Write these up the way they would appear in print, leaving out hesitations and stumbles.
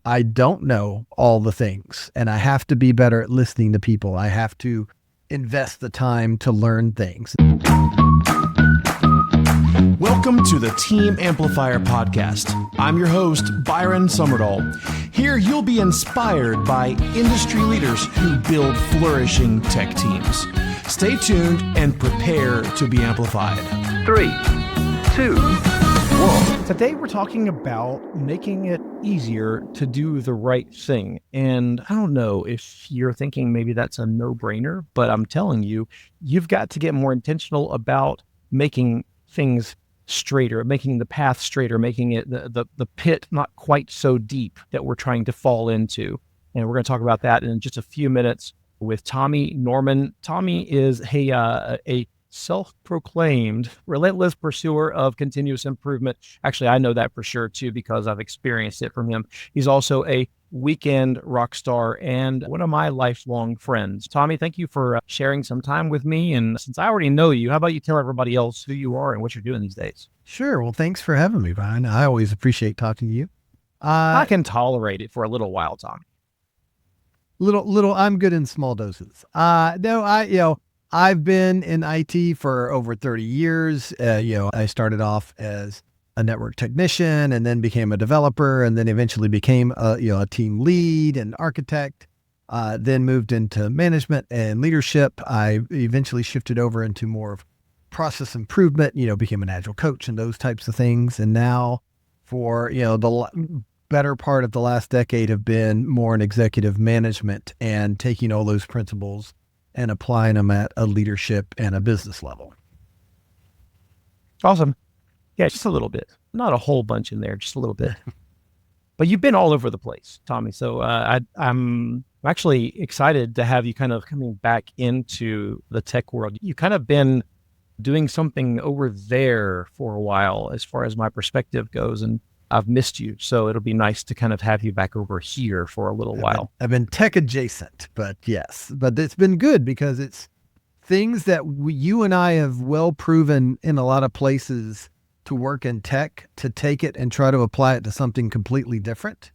I don't know all the things, and I have to be better at listening to people. I have to invest the time to learn things. Welcome to the Team Amplifier Podcast. I'm your host, Byron Summerdahl. Here you'll be inspired by industry leaders who build flourishing tech teams. Stay tuned and prepare to be amplified. 3, 2, 1. Today we're talking about making it easier to do the right thing. And I don't know if you're thinking maybe that's a no-brainer, but I'm telling you, you've got to get more intentional about making things straighter, making the path straighter, making it the pit not quite so deep that we're trying to fall into. And we're going to talk about that in just a few minutes with Tommy Norman. Tommy is a self-proclaimed relentless pursuer of continuous improvement. Actually, I know that for sure too, because I've experienced it from him. He's also a weekend rock star and one of my lifelong friends. Tommy, thank you for sharing some time with me. And since I already know you, how about you tell everybody else who you are and what you're doing these days? Sure. Well, thanks for having me, Byron. I always appreciate talking to you. I can tolerate it for a little while, Tommy. Little, I'm good in small doses. I've been in IT for over 30 years. I started off as a network technician and then became a developer and then eventually became a team lead and architect, then moved into management and leadership. I eventually shifted over into more of process improvement, became an agile coach and those types of things. And now for, the better part of the last decade have been more in executive management and taking all those principles and applying them at a leadership and a business level. Awesome. Yeah, just a little bit. Not a whole bunch in there, just a little bit. But you've been all over the place, Tommy. So I'm actually excited to have you kind of coming back into the tech world. You've kind of been doing something over there for a while as far as my perspective goes, and I've missed you. So it'll be nice to kind of have you back over here for a little while. I've been tech adjacent, but yes, but it's been good because it's things that you and I have well proven in a lot of places to work in tech, to take it and try to apply it to something completely different.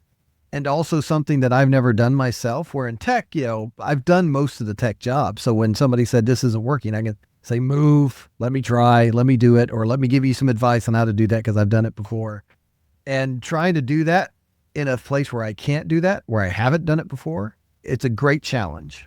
And also something that I've never done myself, where in tech, I've done most of the tech job. So when somebody said this isn't working, I can say, move, let me try, let me do it, or let me give you some advice on how to do that because I've done it before. And trying to do that in a place where I can't do that, where I haven't done it before, it's a great challenge.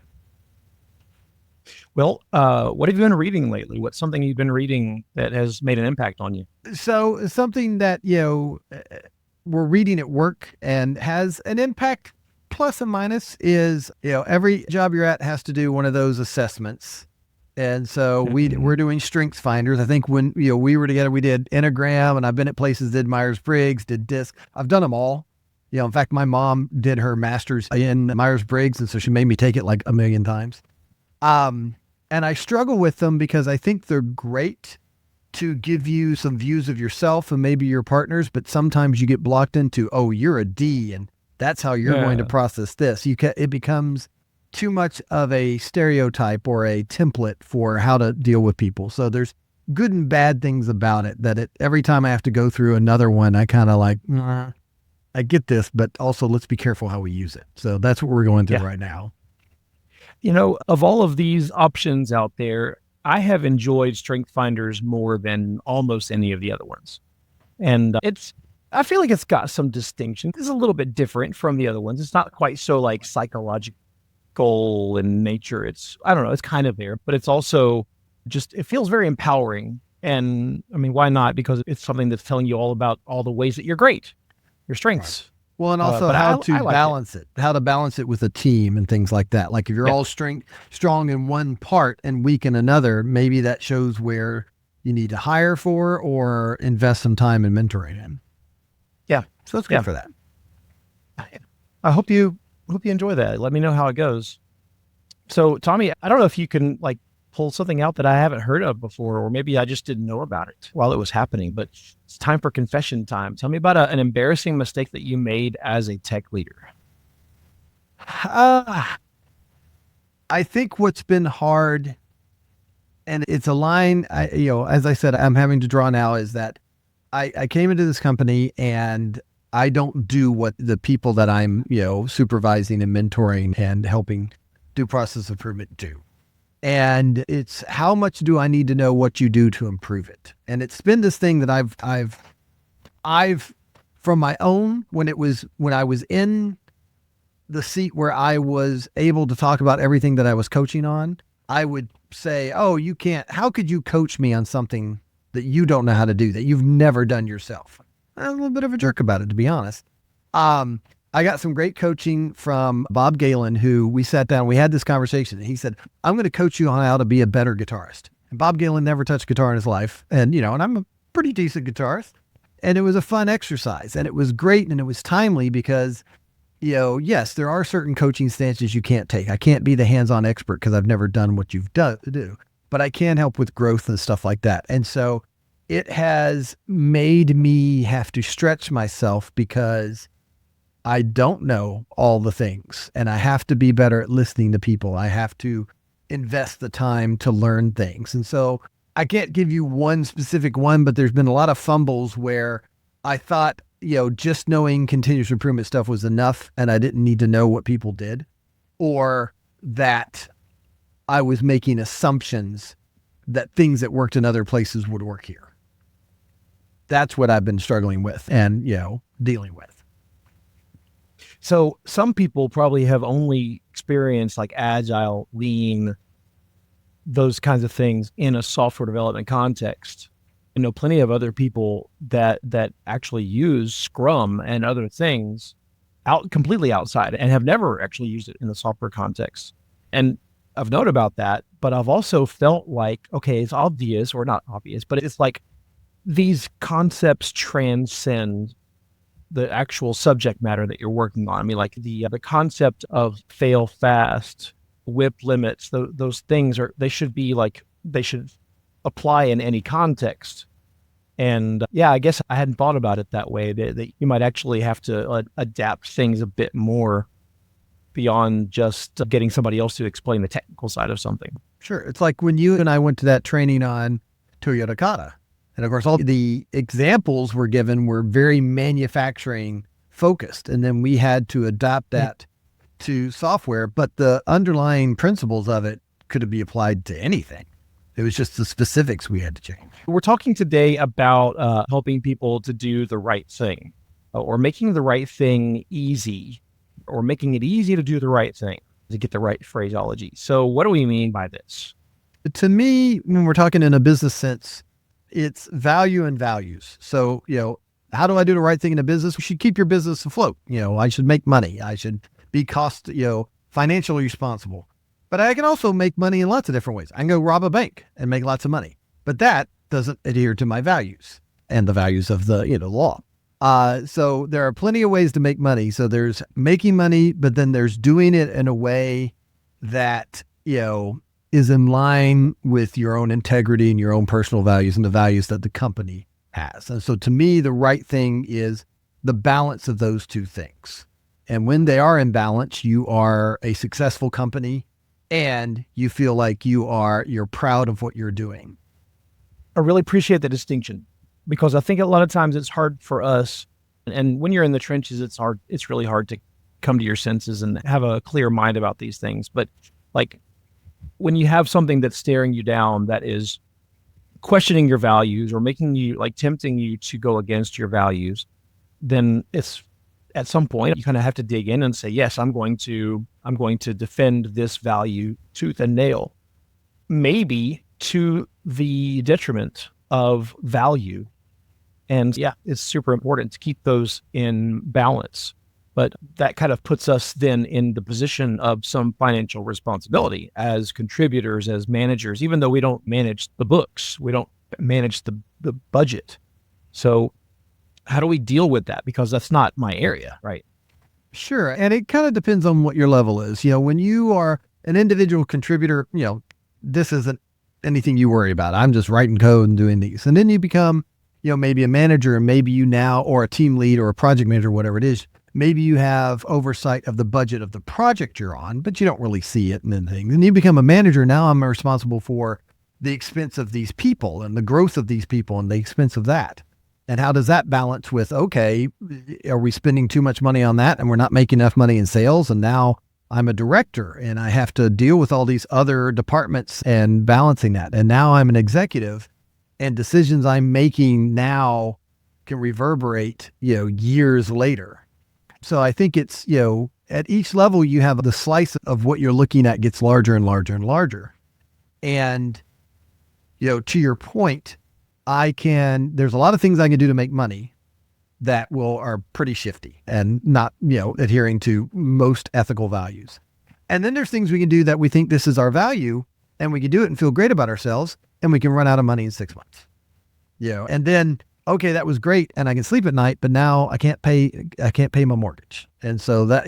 Well, what have you been reading lately? What's something you've been reading that has made an impact on you? So something that, we're reading at work and has an impact, plus and minus, is, every job you're at has to do one of those assessments. And so we're doing StrengthsFinders. I think when we were together, we did Enneagram, and I've been at places, did Myers-Briggs, did DISC. I've done them all. In fact, my mom did her master's in Myers-Briggs, and so she made me take it like a million times. And I struggle with them because I think they're great to give you some views of yourself and maybe your partners, but sometimes you get blocked into, oh, you're a D, and that's how you're going to process this. It becomes too much of a stereotype or a template for how to deal with people. So there's good and bad things about it that every time I have to go through another one, I kind of like, I get this, but also let's be careful how we use it. So that's what we're going through right now. Of all of these options out there, I have enjoyed StrengthsFinders more than almost any of the other ones. And I feel like it's got some distinction. It's a little bit different from the other ones. It's not quite so like psychological in nature. It's kind of there, but it's also it feels very empowering. And I mean, why not? Because it's something that's telling you all about all the ways that you're great, your strengths. Right. Well, and also how to balance it with a team and things like that. Like if you're all strong in one part and weak in another, maybe that shows where you need to hire for or invest some time in mentoring in. Yeah. So it's good for that. I hope you enjoy that. Let me know how it goes. So Tommy, I don't know if you can pull something out that I haven't heard of before, or maybe I just didn't know about it while it was happening, but it's time for confession time. Tell me about an embarrassing mistake that you made as a tech leader. I think what's been hard, and it's a line, as I said, I'm having to draw now, is that I came into this company and I don't do what the people that I'm, supervising and mentoring and helping do process improvement do. And it's how much do I need to know what you do to improve it? And it's been this thing that I've from my own, when I was in the seat where I was able to talk about everything that I was coaching on, I would say, oh, you can't, how could you coach me on something that you don't know how to do, that you've never done yourself? I'm a little bit of a jerk about it, to be honest. I got some great coaching from Bob Galen, who we sat down, we had this conversation, and he said, I'm going to coach you on how to be a better guitarist. And Bob Galen never touched guitar in his life. And, and I'm a pretty decent guitarist. And it was a fun exercise, and it was great, and it was timely because, yes, there are certain coaching stances you can't take. I can't be the hands-on expert because I've never done what you've done to do, but I can help with growth and stuff like that. And so it has made me have to stretch myself because I don't know all the things, and I have to be better at listening to people. I have to invest the time to learn things. And so I can't give you one specific one, but there's been a lot of fumbles where I thought, just knowing continuous improvement stuff was enough and I didn't need to know what people did, or that I was making assumptions that things that worked in other places would work here. That's what I've been struggling with and, dealing with. So some people probably have only experienced like agile, lean, those kinds of things in a software development context. I know plenty of other people that actually use Scrum and other things completely outside and have never actually used it in the software context. And I've known about that, but I've also felt like, okay, it's obvious, or not obvious, but it's like these concepts transcend the actual subject matter that you're working on. I mean, like the concept of fail fast, WIP limits, those things they should apply in any context. And I guess I hadn't thought about it that way, that you might actually have to adapt things a bit more beyond just getting somebody else to explain the technical side of something. Sure. It's like when you and I went to that training on Toyota Kata. And of course, all the examples were given were very manufacturing focused. And then we had to adapt that to software, but the underlying principles of it could be applied to anything. It was just the specifics we had to change. We're talking today about helping people to do the right thing, or making the right thing easy, or making it easy to do the right thing, to get the right phraseology. So what do we mean by this? To me, when we're talking in a business sense, it's value and values. So, how do I do the right thing in a business? You should keep your business afloat. I should make money. I should be financially responsible. But I can also make money in lots of different ways. I can go rob a bank and make lots of money, but that doesn't adhere to my values and the values of the, law. So there are plenty of ways to make money. So there's making money, but then there's doing it in a way that, is in line with your own integrity and your own personal values and the values that the company has. And so to me, the right thing is the balance of those two things. And when they are in balance, you are a successful company and you feel like you're proud of what you're doing. I really appreciate the distinction, because I think a lot of times it's hard for us. And when you're in the trenches, it's really hard to come to your senses and have a clear mind about these things. But like when you have something that's staring you down, that is questioning your values or making you tempting you to go against your values, then it's at some point you kind of have to dig in and say, yes, I'm going to defend this value tooth and nail, maybe to the detriment of value. And it's super important to keep those in balance. But that kind of puts us then in the position of some financial responsibility as contributors, as managers, even though we don't manage the books, we don't manage the budget. So how do we deal with that? Because that's not my area, right? Sure. And it kind of depends on what your level is. When you are an individual contributor, this isn't anything you worry about. I'm just writing code and doing these. And then you become, maybe a manager, and maybe you now, or a team lead or a project manager, whatever it is, maybe you have oversight of the budget of the project you're on, but you don't really see it and then things. And you become a manager. Now I'm responsible for the expense of these people and the growth of these people and the expense of that. And how does that balance with, okay, are we spending too much money on that and we're not making enough money in sales? And now I'm a director and I have to deal with all these other departments and balancing that. And now I'm an executive and decisions I'm making now can reverberate, years later. So I think it's, at each level you have the slice of what you're looking at gets larger and larger and larger. And, to your point, there's a lot of things I can do to make money that are pretty shifty and not, adhering to most ethical values. And then there's things we can do that we think this is our value and we can do it and feel great about ourselves and we can run out of money in 6 months. And then, okay, that was great and I can sleep at night, but now I can't pay my mortgage. And so that,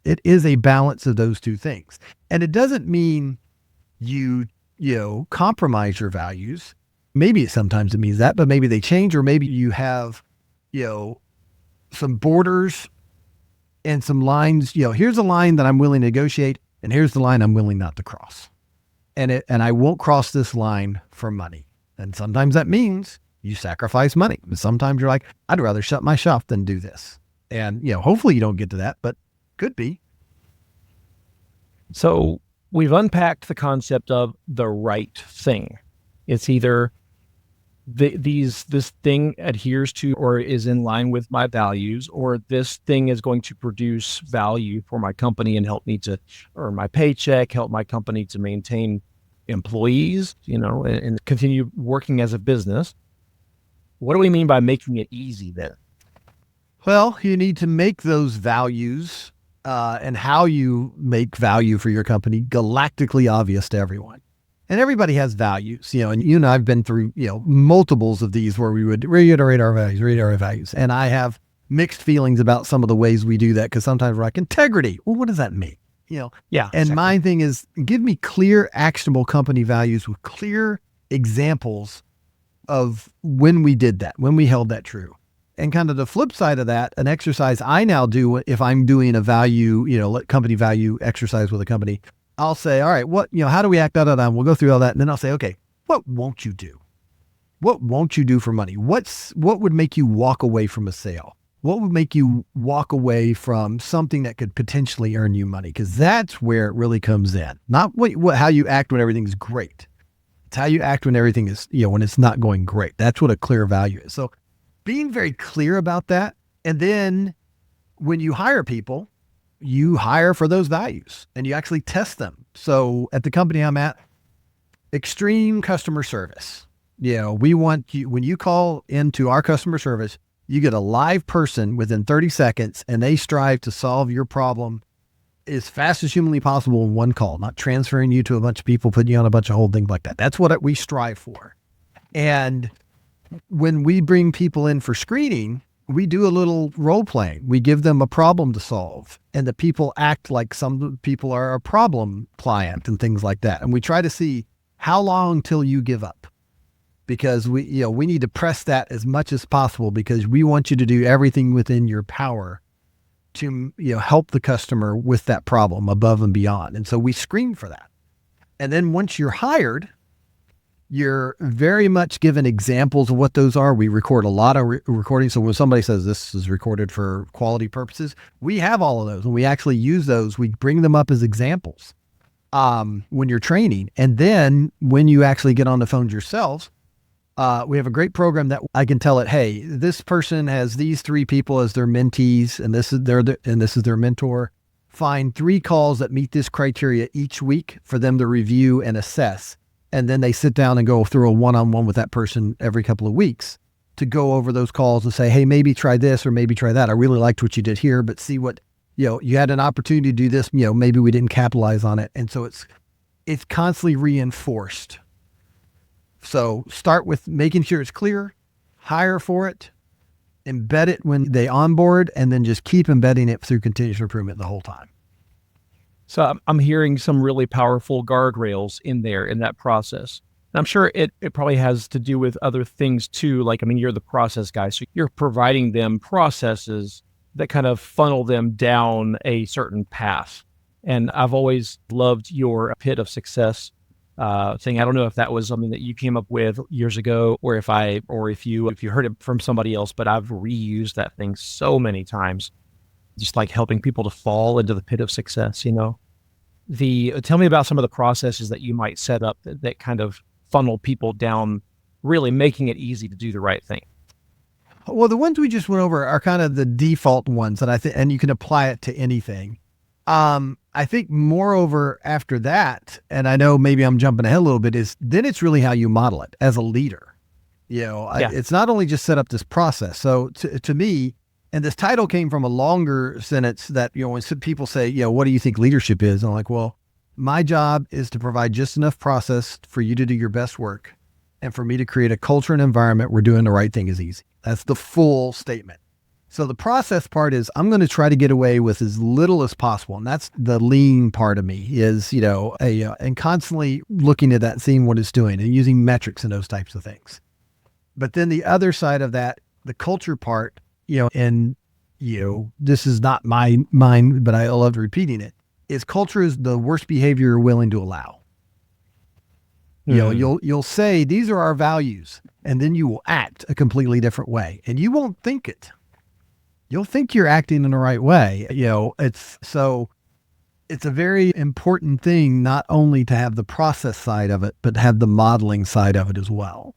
it is a balance of those two things. And it doesn't mean you compromise your values. Maybe sometimes it means that, but maybe they change, or maybe you have, some borders and some lines, here's a line that I'm willing to negotiate and here's the line I'm willing not to cross. And I won't cross this line for money. And sometimes that means you sacrifice money. But sometimes you're like, I'd rather shut my shop than do this. And, hopefully you don't get to that, but could be. So we've unpacked the concept of the right thing. It's either this thing adheres to or is in line with my values, or this thing is going to produce value for my company and help me to earn my paycheck, help my company to maintain employees, and continue working as a business. What do we mean by making it easy then? Well, you need to make those values and how you make value for your company galactically obvious to everyone. And everybody has values, and I've been through, multiples of these where we would reiterate our values. And I have mixed feelings about some of the ways we do that, because sometimes we're like, integrity. Well, what does that mean? Yeah. And exactly. My thing is, give me clear, actionable company values with clear examples of when we did that, when we held that true. And kind of the flip side of that, an exercise I now do if I'm doing a value, company value exercise with a company, I'll say, all right, how do we act out of that? We'll go through all that. And then I'll say, okay, what won't you do? What won't you do for money? What would make you walk away from a sale? What would make you walk away from something that could potentially earn you money? Because that's where it really comes in. Not how you act when everything's great. It's how you act when everything is, when it's not going great. That's what a clear value is. So being very clear about that. And then when you hire people, you hire for those values and you actually test them. So at the company I'm at, extreme customer service. We want you, when you call into our customer service, you get a live person within 30 seconds and they strive to solve your problem as fast as humanly possible in one call, not transferring you to a bunch of people, putting you on a bunch of whole things like that. That's what we strive for. And when we bring people in for screening, we do a little role playing. We give them a problem to solve, and the people act like some people are a problem client and things like that. And we try to see how long till you give up, because we need to press that as much as possible, because we want you to do everything within your power to, help the customer with that problem above and beyond. And so we screen for that. And then once you're hired, you're very much given examples of what those are. We record a lot of recordings. So when somebody says this is recorded for quality purposes, we have all of those and we actually use those. We bring them up as examples when you're training. And then when you actually get on the phones yourselves, we have a great program that I can tell it, hey, this person has these 3 people as their mentees, and this is their mentor. Find 3 calls that meet this criteria each week for them to review and assess. And then they sit down and go through a one-on-one with that person every couple of weeks to go over those calls and say, hey, maybe try this or maybe try that. I really liked what you did here, but see what, you had an opportunity to do this, maybe we didn't capitalize on it. And so it's constantly reinforced. So start with making sure it's clear, hire for it, embed it when they onboard, and then just keep embedding it through continuous improvement the whole time. So I'm hearing some really powerful guardrails in there in that process. And I'm sure it probably has to do with other things too. Like, you're the process guy. So you're providing them processes that kind of funnel them down a certain path. And I've always loved your pit of success thing. I don't know if that was something that you came up with years ago, or if you heard it from somebody else, but I've reused that thing so many times, just like helping people to fall into the pit of success. Tell me about some of the processes that you might set up that kind of funnel people down, really making it easy to do the right thing. Well, the ones we just went over are kind of the default ones that I think, and you can apply it to anything. I think moreover after that, and I know maybe I'm jumping ahead a little bit, is then it's really how you model it as a leader. It's not only just set up this process. So to me, and this title came from a longer sentence that, when some people say, what do you think leadership is? I'm like, well, my job is to provide just enough process for you to do your best work, and for me to create a culture and environment where doing the right thing is easy. That's the full statement. So the process part is I'm going to try to get away with as little as possible. And that's the lean part of me is, and constantly looking at that and seeing what it's doing and using metrics and those types of things. But then the other side of that, the culture part, this is not mine, but I love repeating it, is culture is the worst behavior you're willing to allow. You'll say, these are our values, and then you will act a completely different way, and you won't think it. You'll think you're acting in the right way. It's a very important thing, not only to have the process side of it, but have the modeling side of it as well.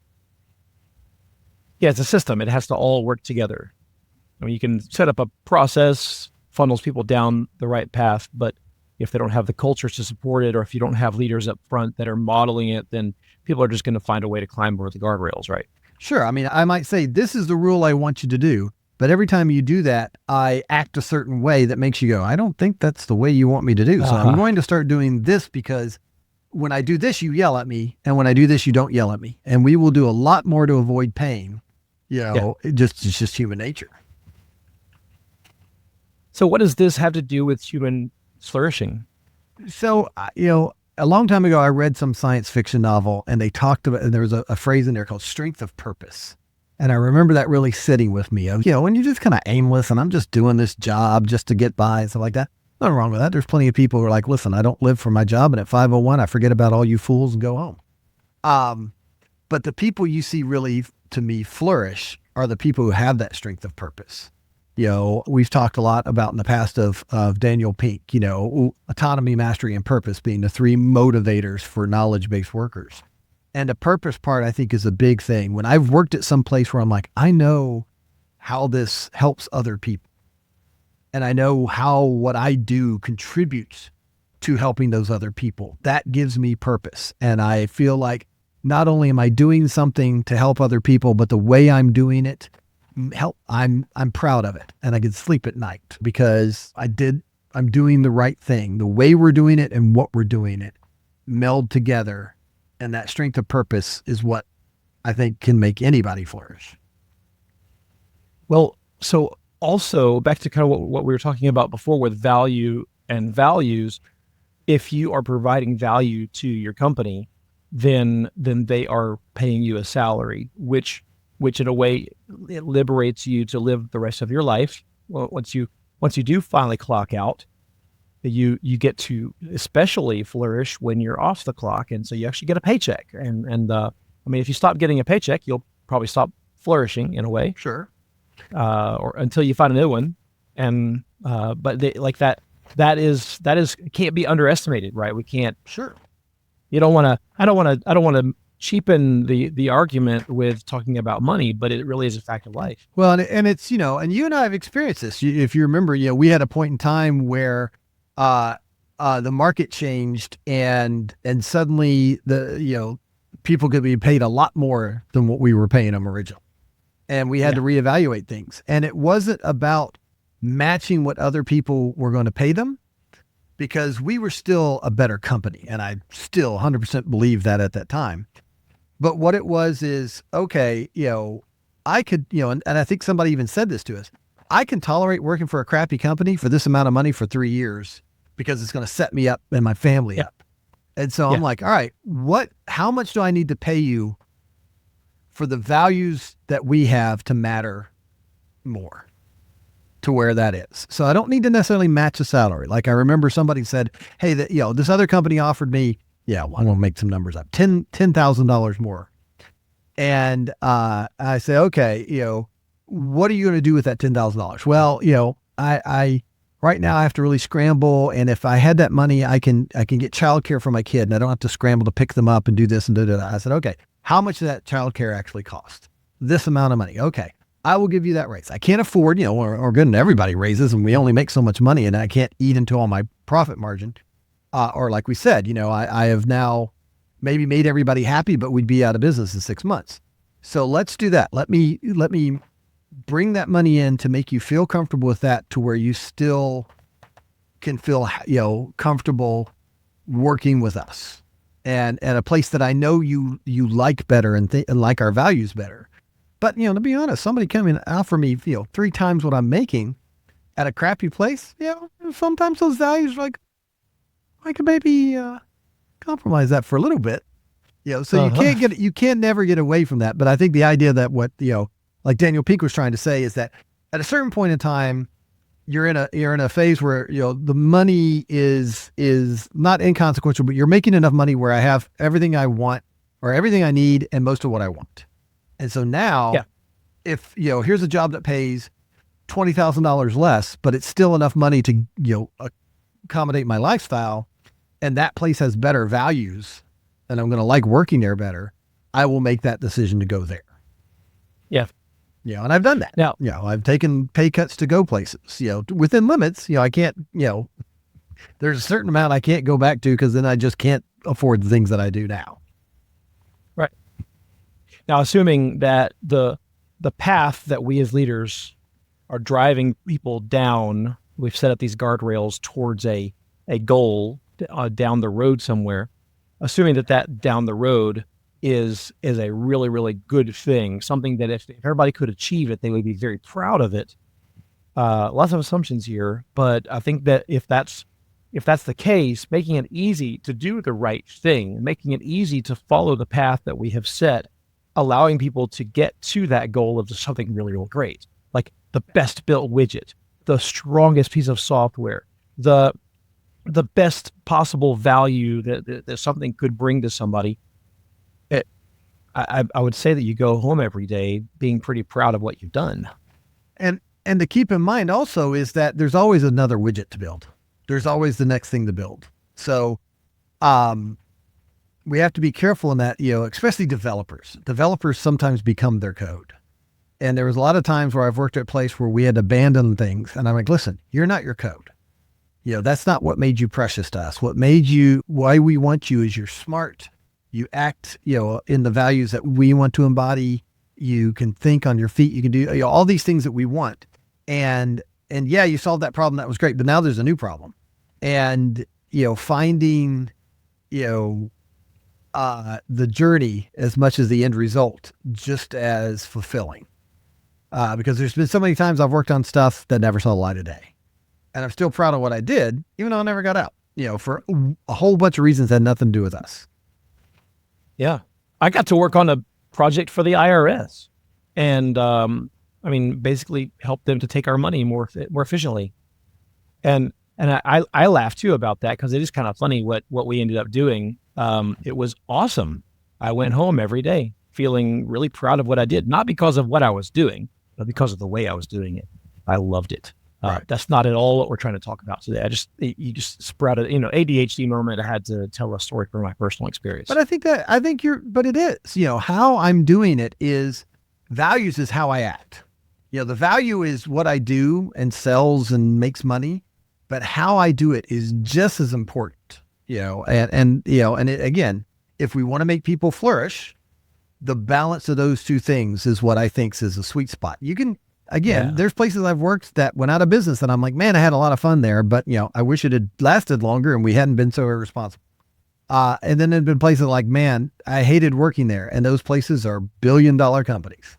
Yeah, it's a system. It has to all work together. I mean, you can set up a process, funnels people down the right path, but if they don't have the culture to support it, or if you don't have leaders up front that are modeling it, then people are just going to find a way to climb over the guardrails, right? Sure. I mean, I might say, this is the rule I want you to do. But every time you do that, I act a certain way that makes you go, I don't think that's the way you want me to do. So I'm going to start doing this, because when I do this, you yell at me. And when I do this, you don't yell at me. And we will do a lot more to avoid pain. It's just human nature. So what does this have to do with human flourishing? So, a long time ago, I read some science fiction novel, and they talked about, and there was a phrase in there called strength of purpose. And I remember that really sitting with me. When you're just kind of aimless and I'm just doing this job just to get by and stuff like that. Nothing wrong with that. There's plenty of people who are like, listen, I don't live for my job. And at 5:01, I forget about all you fools and go home. But the people you see really, to me, flourish are the people who have that strength of purpose. We've talked a lot about in the past of Daniel Pink, autonomy, mastery, and purpose being the three motivators for knowledge-based workers. And the purpose part, I think, is a big thing. When I've worked at some place where I'm like, I know how this helps other people, and I know how what I do contributes to helping those other people, that gives me purpose. And I feel like not only am I doing something to help other people, but the way I'm doing it, I'm proud of it, and I can sleep at night because I'm doing the right thing. The way we're doing it and what we're doing it meld together. And that strength of purpose is what I think can make anybody flourish. Well, so also back to kind of what we were talking about before with value and values, if you are providing value to your company, then they are paying you a salary, which in a way, it liberates you to live the rest of your life. Well, once you do finally clock out, you get to especially flourish when you're off the clock. And so you actually get a paycheck. And I mean, if you stop getting a paycheck, you'll probably stop flourishing in a way. Sure. Or until you find a new one. And, but that is can't be underestimated, right? We can't. Sure. I don't want to cheapen the argument with talking about money, but it really is a fact of life. Well, and it's, and you and I have experienced this. If you remember, we had a point in time where the market changed and suddenly people could be paid a lot more than what we were paying them originally. And we had to reevaluate things. And it wasn't about matching what other people were going to pay them, because we were still a better company. And I still 100% believe that at that time. But what it was is, okay, I could, and I think somebody even said this to us, I can tolerate working for a crappy company for this amount of money for 3 years because it's going to set me up and my family up. And so I'm like, all right, how much do I need to pay you for the values that we have to matter more to where that is? So I don't need to necessarily match a salary. Like I remember somebody said, hey, this other company offered me yeah, well, I'm going to make some numbers up, $10,000 more. And I say, okay, what are you going to do with that $10,000? Well, I right now I have to really scramble. And if I had that money, I can get childcare for my kid and I don't have to scramble to pick them up and do this and do that. I said, okay, how much does that childcare actually cost? This amount of money. Okay. I will give you that raise. I can't afford, or good and everybody raises and we only make so much money and I can't eat into all my profit margin. Or like we said, I have now maybe made everybody happy, but we'd be out of business in 6 months. So let's do that. Let me bring that money in to make you feel comfortable with that to where you still can feel, comfortable working with us and at a place that I know you like better and like our values better. But, to be honest, somebody come in and offer me, 3 times what I'm making at a crappy place, sometimes those values like, I could maybe compromise that for a little bit. So you can't never get away from that. But I think the idea that what, like Daniel Pink was trying to say is that at a certain point in time, you're in a phase where, the money is not inconsequential, but you're making enough money where I have everything I want or everything I need and most of what I want. And so now if, here's a job that pays $20,000 less, but it's still enough money to, accommodate my lifestyle and that place has better values and I'm going to like working there better, I will make that decision to go there. Yeah. And I've done that. Now, I've taken pay cuts to go places, within limits, I can't, there's a certain amount I can't go back to because then I just can't afford the things that I do now. Right. Now, assuming that the path that we as leaders are driving people down, we've set up these guardrails towards a goal down the road somewhere, assuming that down the road is a really, really good thing, something that if everybody could achieve it, they would be very proud of it. Lots of assumptions here, but I think that if that's the case, making it easy to do the right thing, making it easy to follow the path that we have set, allowing people to get to that goal of something really, really great, like the best built widget, the strongest piece of software, the best possible value that something could bring to somebody. I would say that you go home every day being pretty proud of what you've done. And to keep in mind also is that there's always another widget to build. There's always the next thing to build. So, we have to be careful in that, especially developers. Developers sometimes become their code. And there was a lot of times where I've worked at a place where we had to abandon things. And I'm like, listen, you're not your code. That's not what made you precious to us. Why we want you is you're smart. You act, in the values that we want to embody. You can think on your feet. You can do all these things that we want. And you solved that problem. That was great. But now there's a new problem. And, finding, the journey as much as the end result, just as fulfilling. Because there's been so many times I've worked on stuff that never saw the light of day. And I'm still proud of what I did, even though I never got out, for a whole bunch of reasons that had nothing to do with us. Yeah. I got to work on a project for the IRS and, basically help them to take our money more efficiently. And I laugh too about that because it is kind of funny what we ended up doing. It was awesome. I went home every day feeling really proud of what I did, not because of what I was doing, but because of the way I was doing it. I loved it. Right. That's not at all what we're trying to talk about today. You just sprouted, ADHD moment. I had to tell a story from my personal experience. But but it is, how I'm doing it is values is how I act. The value is what I do and sells and makes money, but how I do it is just as important, and again, if we want to make people flourish, the balance of those two things is what I think is a sweet spot. You can, there's places I've worked that went out of business and I'm like, man, I had a lot of fun there, but I wish it had lasted longer and we hadn't been so irresponsible. And then there've been places like, man, I hated working there. And those places are billion-dollar companies.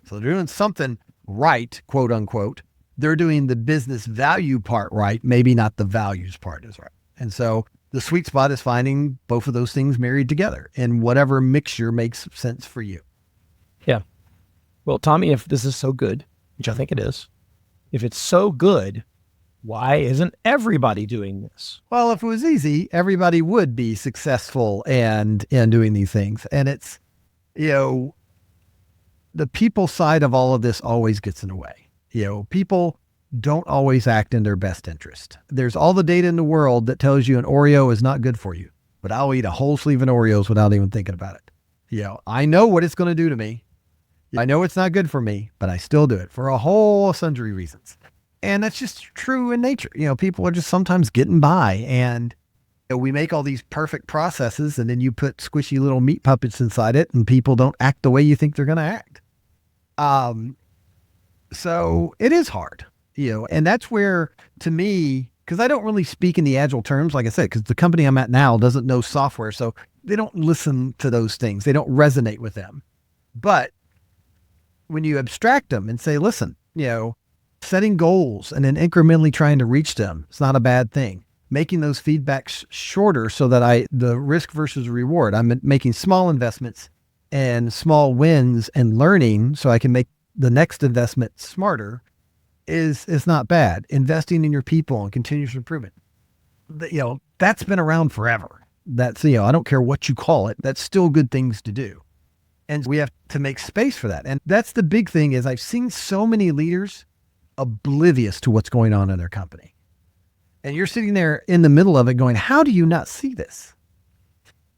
So they're doing something right, quote unquote. They're doing the business value part right. Maybe not the values part is right. And so the sweet spot is finding both of those things married together in whatever mixture makes sense for you. Yeah. Well, Tommy, if this is so good, which I think it is, if it's so good, Why isn't everybody doing this? Well, if it was easy, everybody would be successful and doing these things. And it's, the people side of all of this always gets in the way. People don't always act in their best interest. There's all the data in the world that tells you an Oreo is not good for you, but I'll eat a whole sleeve of Oreos without even thinking about it. I know what it's going to do to me. I know it's not good for me, but I still do it for a whole sundry reasons. And that's just true in nature. People are just sometimes getting by, and we make all these perfect processes, and then you put squishy little meat puppets inside it, and people don't act the way you think they're going to act. So it is hard, and that's where, to me, because I don't really speak in the agile terms, like I said, because the company I'm at now doesn't know software. So they don't listen to those things. They don't resonate with them. But when you abstract them and say, listen, setting goals and then incrementally trying to reach them, it's not a bad thing. Making those feedbacks shorter so that the risk versus reward, I'm making small investments and small wins and learning so I can make the next investment smarter is not bad. Investing in your people and continuous improvement, that's been around forever. That's, I don't care what you call it. That's still good things to do. And we have to make space for that. And that's the big thing is I've seen so many leaders oblivious to what's going on in their company. And you're sitting there in the middle of it going, how do you not see this?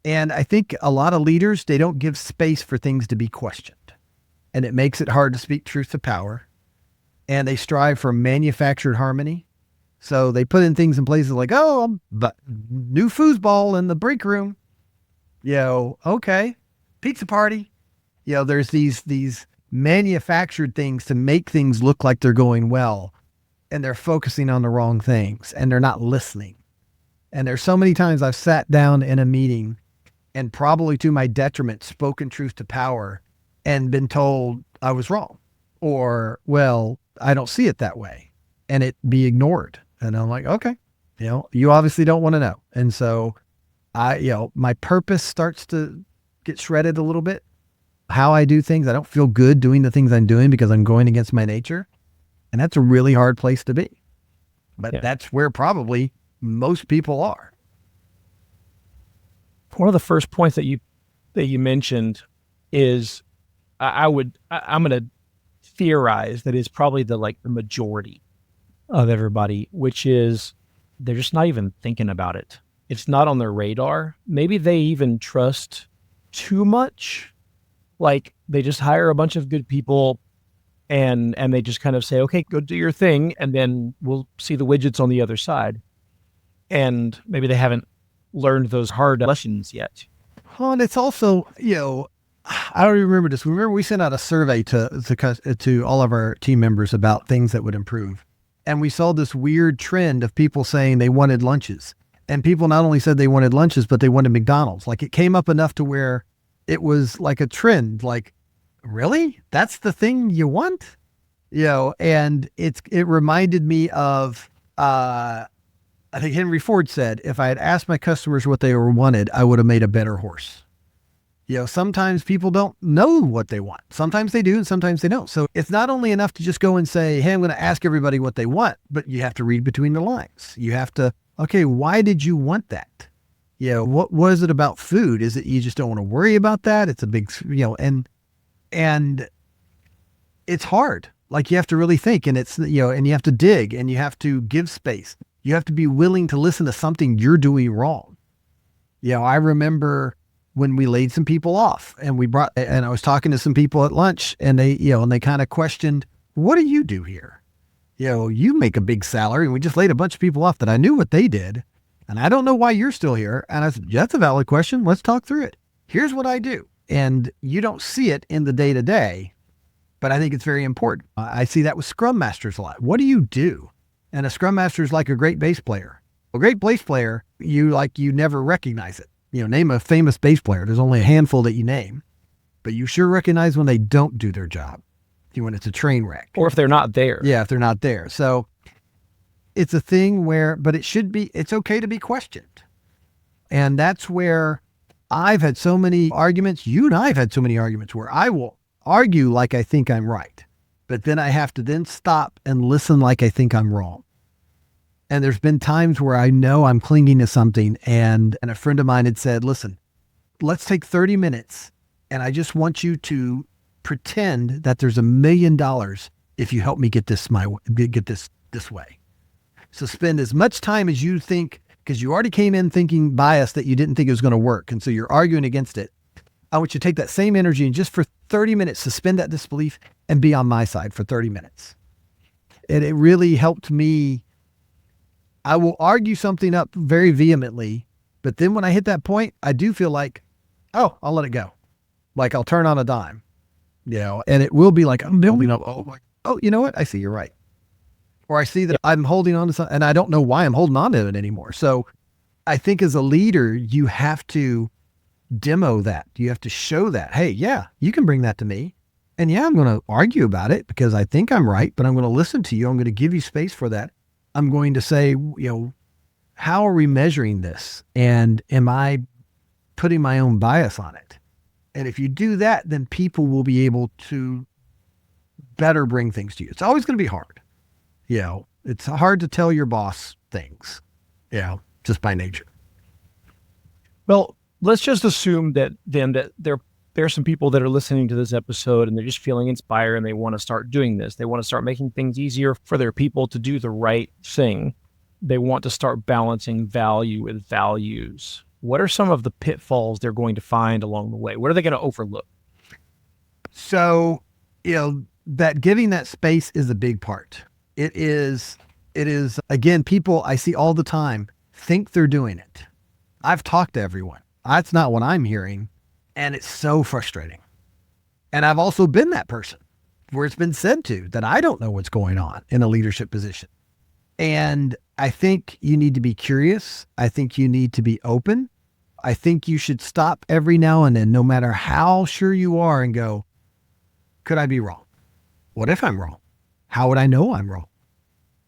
And I think a lot of leaders, they don't give space for things to be questioned. And it makes it hard to speak truth to power. And they strive for manufactured harmony. So they put in things in places like, but new foosball in the break room. Okay. Pizza party. There's these manufactured things to make things look like they're going well. And they're focusing on the wrong things and they're not listening. And there's so many times I've sat down in a meeting and probably to my detriment spoken truth to power and been told I was wrong or, well, I don't see it that way, and it be ignored. And I'm like, okay, you obviously don't want to know. And so my purpose starts to get shredded a little bit. How I do things, I don't feel good doing the things I'm doing because I'm going against my nature. And that's a really hard place to be. But that's where probably most people are. One of the first points that you mentioned is I'm going to theorize that is probably the majority of everybody, which is they're just not even thinking about it. It's not on their radar. Maybe they even trust too much. Like they just hire a bunch of good people and they just kind of say, okay, go do your thing. And then we'll see the widgets on the other side. And maybe they haven't learned those hard lessons yet. Well, and it's also, I don't even remember this. Remember we sent out a survey to all of our team members about things that would improve. And we saw this weird trend of people saying they wanted lunches. And people not only said they wanted lunches, but they wanted McDonald's. Like it came up enough to where it was like a trend, like, really? That's the thing you want? And it reminded me of, I think Henry Ford said, if I had asked my customers what they wanted, I would have made a better horse. Sometimes people don't know what they want. Sometimes they do and sometimes they don't. So it's not only enough to just go and say, hey, I'm going to ask everybody what they want, but you have to read between the lines. You have to, okay, why did you want that? What was it about food? Is it you just don't want to worry about that? It's a big, and it's hard. Like you have to really think, and it's, and you have to dig and you have to give space. You have to be willing to listen to something you're doing wrong. I remember when we laid some people off and I was talking to some people at lunch and they, and they kind of questioned, what do you do here? You make a big salary and we just laid a bunch of people off that I knew what they did. And I don't know why you're still here. And I said, that's a valid question. Let's talk through it. Here's what I do. And you don't see it in the day to day, but I think it's very important. I see that with Scrum Masters a lot. What do you do? And a Scrum Master is like a great bass player. A great bass player, you never recognize it. Name a famous bass player. There's only a handful that you name, but you sure recognize when they don't do their job. When it's a train wreck. Or if they're not there. Yeah, if they're not there. So it's a thing where, but it's okay to be questioned. And that's where I've had so many arguments. You and I have had so many arguments where I will argue like I think I'm right, but then I have to then stop and listen like I think I'm wrong. And there's been times where I know I'm clinging to something, and a friend of mine had said, listen, let's take 30 minutes and I just want you to pretend that there's $1 million if you help me get this this way. So spend as much time as you think, because you already came in thinking biased that you didn't think it was going to work. And so you're arguing against it. I want you to take that same energy and just for 30 minutes, suspend that disbelief and be on my side for 30 minutes. And it really helped me. I will argue something up very vehemently, but then when I hit that point, I do feel like, oh, I'll let it go. Like I'll turn on a dime, and it will be like, I'm building up. Oh, you know what? I see you're right. Or I see that I'm holding on to something and I don't know why I'm holding on to it anymore. So I think as a leader, you have to demo that. You have to show that, hey, yeah, you can bring that to me. And yeah, I'm going to argue about it because I think I'm right, but I'm going to listen to you. I'm going to give you space for that. I'm going to say, how are we measuring this? And am I putting my own bias on it? And if you do that, then people will be able to better bring things to you. It's always going to be hard. It's hard to tell your boss things, just by nature. Well, let's just assume that there are some people that are listening to this episode and they're just feeling inspired and they want to start doing this. They want to start making things easier for their people to do the right thing. They want to start balancing value with values. What are some of the pitfalls they're going to find along the way? What are they going to overlook? So, that giving that space is a big part. It is, again, people I see all the time think they're doing it. I've talked to everyone. That's not what I'm hearing. And it's so frustrating. And I've also been that person where it's been said to that I don't know what's going on in a leadership position. And I think you need to be curious. I think you need to be open. I think you should stop every now and then, no matter how sure you are, and go, could I be wrong? What if I'm wrong? How would I know I'm wrong?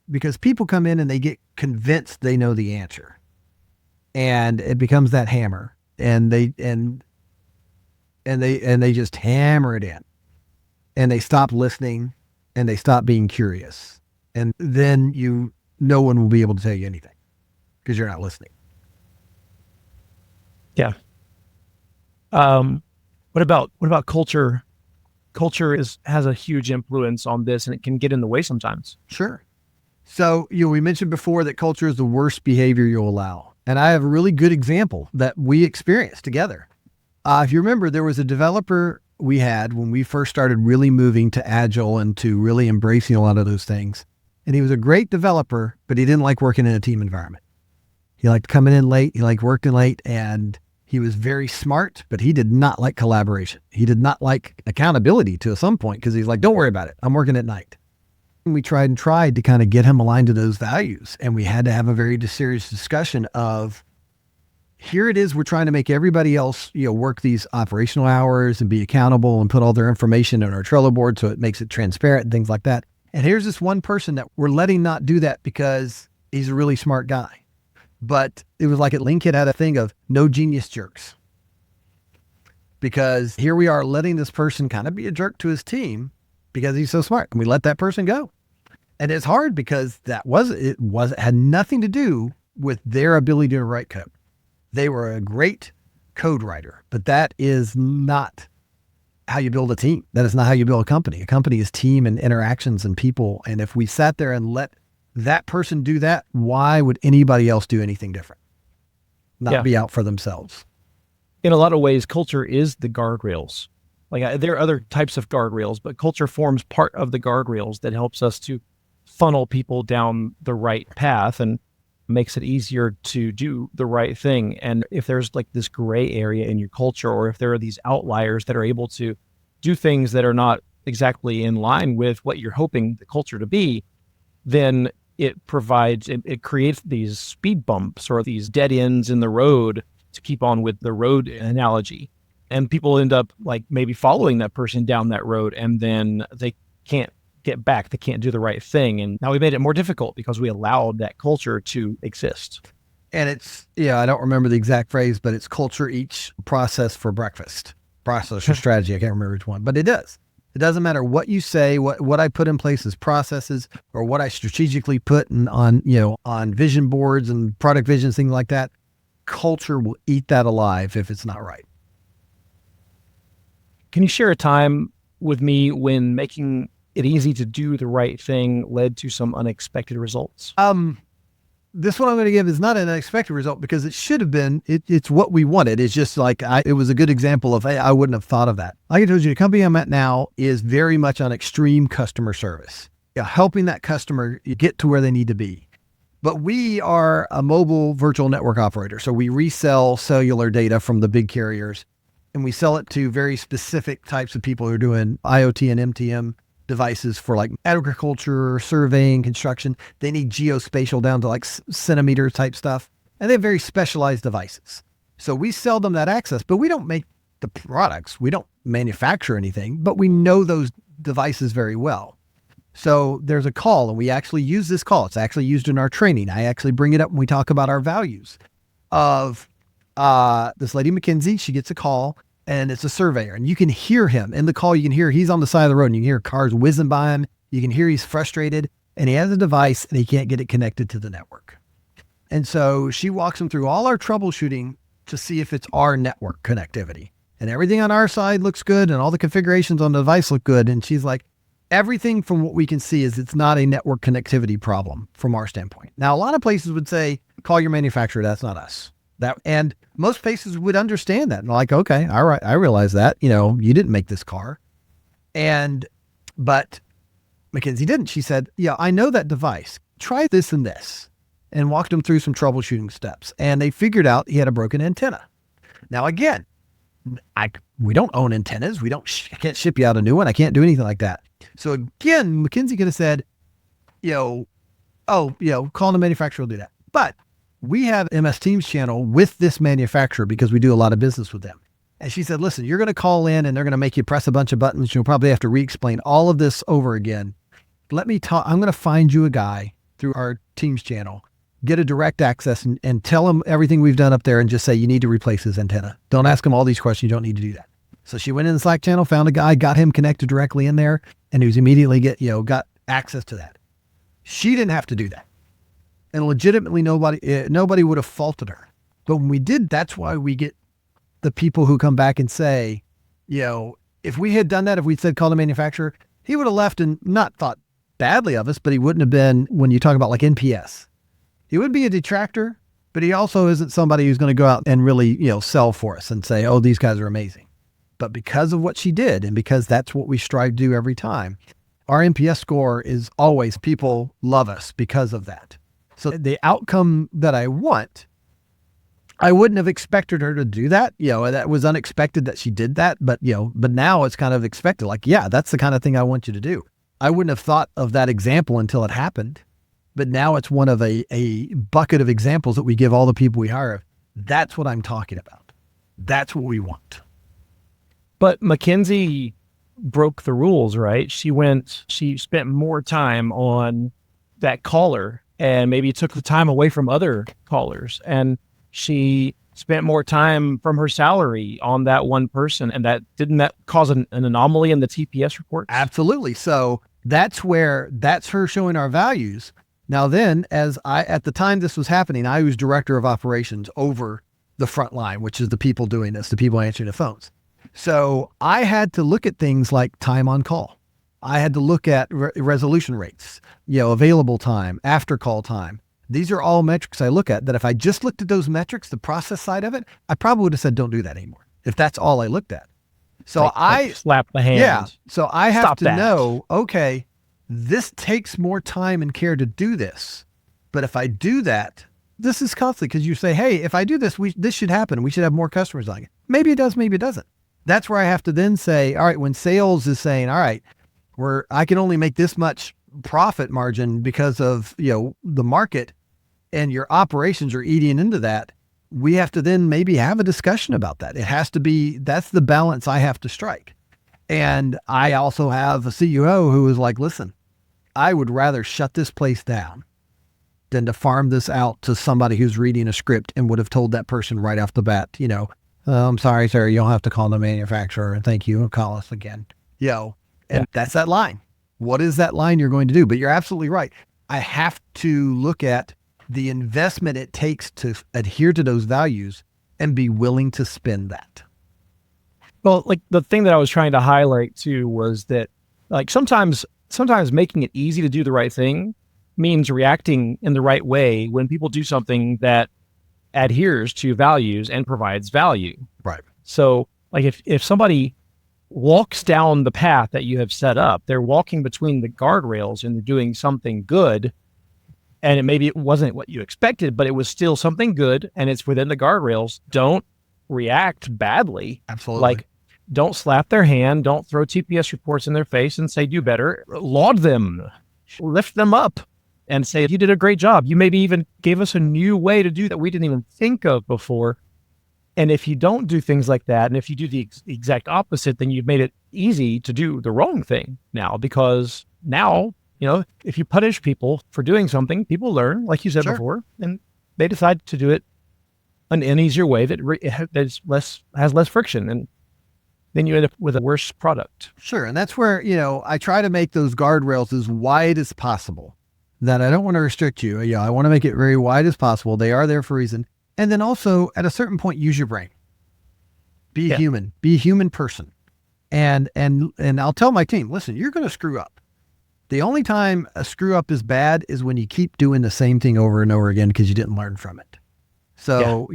Because people come in and they get convinced they know the answer. And it becomes that hammer. And they just hammer it in. And they stop listening and they stop being curious. And then no one will be able to tell you anything because you're not listening. Yeah. What about culture? Culture has a huge influence on this, and it can get in the way sometimes. Sure. So, we mentioned before that culture is the worst behavior you'll allow. And I have a really good example that we experienced together. If you remember, there was a developer we had when we first started really moving to Agile and to really embracing a lot of those things. And he was a great developer, but he didn't like working in a team environment. He liked coming in late. He liked working late, and he was very smart, but he did not like collaboration. He did not like accountability to some point because he's like, don't worry about it. I'm working at night. And we tried to kind of get him aligned to those values. And we had to have a very serious discussion of, here it is, we're trying to make everybody else, work these operational hours and be accountable and put all their information on our Trello board so it makes it transparent and things like that. And here's this one person that we're letting not do that because he's a really smart guy. But it was like LinkedIn had a thing of no genius jerks. Because here we are letting this person kind of be a jerk to his team because he's so smart. And we let that person go. And it's hard because it had nothing to do with their ability to write code. They were a great code writer, but that is not how you build a team. That is not how you build a company. A company is team and interactions and people. And if we sat there and let that person do that, why would anybody else do anything different? Not be out for themselves. In a lot of ways, culture is the guardrails. There are other types of guardrails, but culture forms part of the guardrails that helps us to funnel people down the right path and makes it easier to do the right thing. And if there's this gray area in your culture, or if there are these outliers that are able to do things that are not exactly in line with what you're hoping the culture to be, then it creates these speed bumps or these dead ends in the road, to keep on with the road analogy. And people end up maybe following that person down that road, and then they can't get back. They can't do the right thing. And now we made it more difficult because we allowed that culture to exist. And it's, I don't remember the exact phrase, but it's culture eats process for breakfast. Process or strategy. I can't remember which one, but it does. It doesn't matter what you say, what I put in place as processes, or what I strategically put on vision boards and product visions, things like that. Culture will eat that alive if it's not right. Can you share a time with me when making it easy to do the right thing led to some unexpected results? This one I'm going to give is not an unexpected result because it should have been. It's what we wanted. It's just like it was a good example of, hey, I wouldn't have thought of that. Like I told you, the company I'm at now is very much on extreme customer service, helping that customer get to where they need to be. But we are a mobile virtual network operator. So we resell cellular data from the big carriers, and we sell it to very specific types of people who are doing IoT and MTM devices for like agriculture, surveying, construction. They need geospatial down to like centimeter type stuff. And they have very specialized devices. So we sell them that access, but we don't make the products. We don't manufacture anything, but we know those devices very well. So there's a call, and we actually use this call. It's actually used in our training. I actually bring it up when we talk about our values of this lady, McKinsey. She gets a call, and it's a surveyor, and you can hear him in the call. You can hear he's on the side of the road, and you can hear cars whizzing by him. You can hear he's frustrated, and he has a device and he can't get it connected to the network. And so she walks him through all our troubleshooting to see if it's our network connectivity, and everything on our side looks good, and all the configurations on the device look good. And she's like, everything from what we can see is it's not a network connectivity problem from our standpoint. Now, a lot of places would say, call your manufacturer. That's not us. And most places would understand that. And like, okay, all right, I realize that, you didn't make this car. But McKinsey didn't. She said, yeah, I know that device. Try this and this, and walked them through some troubleshooting steps. And they figured out he had a broken antenna. Now, again, we don't own antennas. I can't ship you out a new one. I can't do anything like that. So again, McKinsey could have said, call the manufacturer, will do that. But we have MS Teams channel with this manufacturer because we do a lot of business with them. And she said, listen, you're going to call in and they're going to make you press a bunch of buttons. You'll probably have to re-explain all of this over again. Let me talk. I'm going to find you a guy through our Teams channel, get a direct access and tell him everything we've done up there and just say, you need to replace his antenna. Don't ask him all these questions. You don't need to do that. So she went in the Slack channel, found a guy, got him connected directly in there, and he was immediately got access to that. She didn't have to do that. And legitimately, nobody would have faulted her. But when we did, that's why we get the people who come back and say, if we had done that, if we'd said call the manufacturer, he would have left and not thought badly of us, but he wouldn't have been, when you talk about like NPS, he would be a detractor, but he also isn't somebody who's going to go out and really, sell for us and say, oh, these guys are amazing. But because of what she did, and because that's what we strive to do every time, our NPS score is always, people love us because of that. So the outcome that I want, I wouldn't have expected her to do that. That was unexpected that she did that, but now it's kind of expected. Like, yeah, that's the kind of thing I want you to do. I wouldn't have thought of that example until it happened, but now it's one of a bucket of examples that we give all the people we hire. That's what I'm talking about. That's what we want. But McKinsey broke the rules, right? She spent more time on that caller, and maybe took the time away from other callers, and she spent more time from her salary on that one person. And didn't that cause an anomaly in the TPS reports? Absolutely. So that's her showing our values. Now then, at the time this was happening, I was director of operations over the front line, which is the people doing this, the people answering the phones. So I had to look at things like time on call. I had to look at resolution rates, available time, after call time. These are all metrics I look at that if I just looked at those metrics, the process side of it, I probably would have said, don't do that anymore. If that's all I looked at. So I slap the hand. Yeah. So I have Stop to that. know, okay, this takes more time and care to do this. But if I do that, this is costly because you say, hey, if I do this, this should happen. We should have more customers on it. Maybe it does, maybe it doesn't. That's where I have to then say, all right, when sales is saying, all right, I can only make this much profit margin because of, the market, and your operations are eating into that, we have to then maybe have a discussion about that. It has to be, that's the balance I have to strike. And I also have a CEO who is like, listen, I would rather shut this place down than to farm this out to somebody who's reading a script and would have told that person right off the bat, I'm sorry, sir, you'll have to call the manufacturer and thank you and call us again. And that's that line. What is that line you're going to do? But you're absolutely right. I have to look at the investment it takes to adhere to those values and be willing to spend that. Well, like the thing that I was trying to highlight too was that like sometimes making it easy to do the right thing means reacting in the right way when people do something that adheres to values and provides value. Right. So like if somebody walks down the path that you have set up, they're walking between the guardrails and they're doing something good. And maybe it wasn't what you expected, but it was still something good and it's within the guardrails. Don't react badly. Absolutely. Like, don't slap their hand. Don't throw TPS reports in their face and say, do better. Laud them, lift them up and say, you did a great job. You maybe even gave us a new way to do that we didn't even think of before. And if you don't do things like that, and if you do the exact opposite, then you've made it easy to do the wrong thing now, because now, if you punish people for doing something, people learn, like you said before, and they decide to do it an easier way that has less friction. And then you end up with a worse product. Sure. And that's where, I try to make those guardrails as wide as possible, that I don't want to restrict you. I want to make it very wide as possible. They are there for a reason. And then also at a certain point, use your brain. Be a human, be a human person. And I'll tell my team, listen, you're going to screw up. The only time a screw up is bad is when you keep doing the same thing over and over again because you didn't learn from it. So,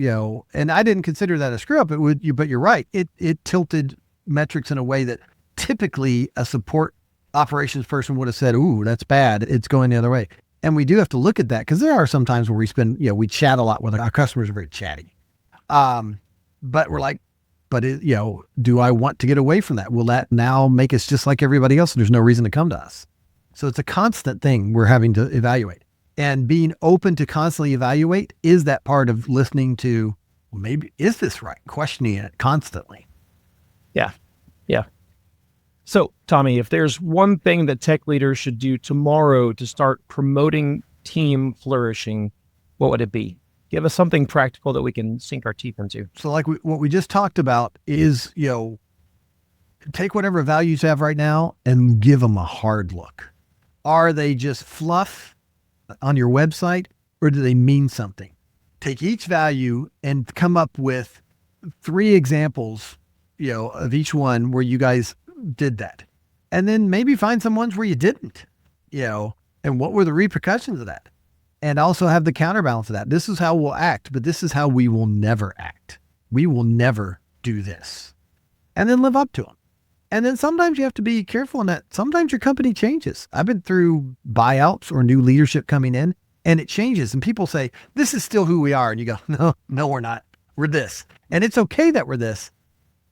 and I didn't consider that a screw up. But you're right. It tilted metrics in a way that typically a support operations person would have said, ooh, that's bad. It's going the other way. And we do have to look at that because there are some times where we chat a lot with our customers are very chatty. But we're like, do I want to get away from that? Will that now make us just like everybody else? There's no reason to come to us. So it's a constant thing we're having to evaluate. And being open to constantly evaluate is that part of listening to, well, maybe, is this right? Questioning it constantly. Yeah. So, Tommy, if there's one thing that tech leaders should do tomorrow to start promoting team flourishing, what would it be? Give us something practical that we can sink our teeth into. So like what we just talked about is, take whatever values you have right now and give them a hard look. Are they just fluff on your website, or do they mean something? Take each value and come up with 3 examples, of each one where you guys did that. And then maybe find some ones where you didn't, and what were the repercussions of that? And also have the counterbalance of that. This is how we'll act, but this is how we will never act. We will never do this. And then live up to them. And then sometimes you have to be careful in that. Sometimes your company changes. I've been through buyouts or new leadership coming in, and it changes. And people say, this is still who we are. And you go, no, we're not. We're this. And it's okay that we're this.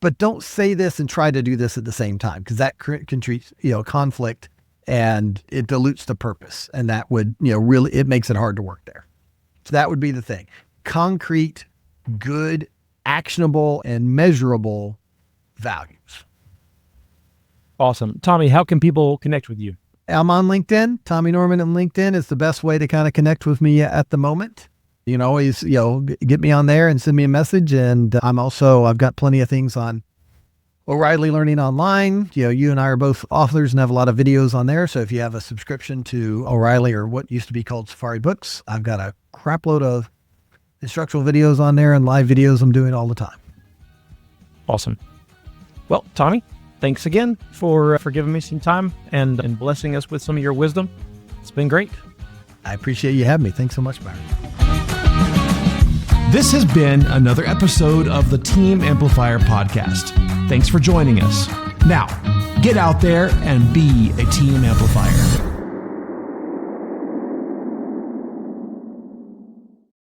But don't say this and try to do this at the same time, because that can treat, conflict, and it dilutes the purpose. And that would, really, it makes it hard to work there. So that would be the thing. Concrete, good, actionable, and measurable values. Awesome. Tommy, how can people connect with you? I'm on LinkedIn. Tommy Norman on LinkedIn is the best way to kind of connect with me at the moment. You can always, get me on there and send me a message. And I've got plenty of things on O'Reilly Learning Online. You and I are both authors and have a lot of videos on there. So if you have a subscription to O'Reilly or what used to be called Safari Books, I've got a crap load of instructional videos on there and live videos I'm doing all the time. Awesome. Well, Tommy, thanks again for giving me some time and blessing us with some of your wisdom. It's been great. I appreciate you having me. Thanks so much, Byron. This has been another episode of the Team Amplifier podcast. Thanks for joining us. Now, get out there and be a team amplifier.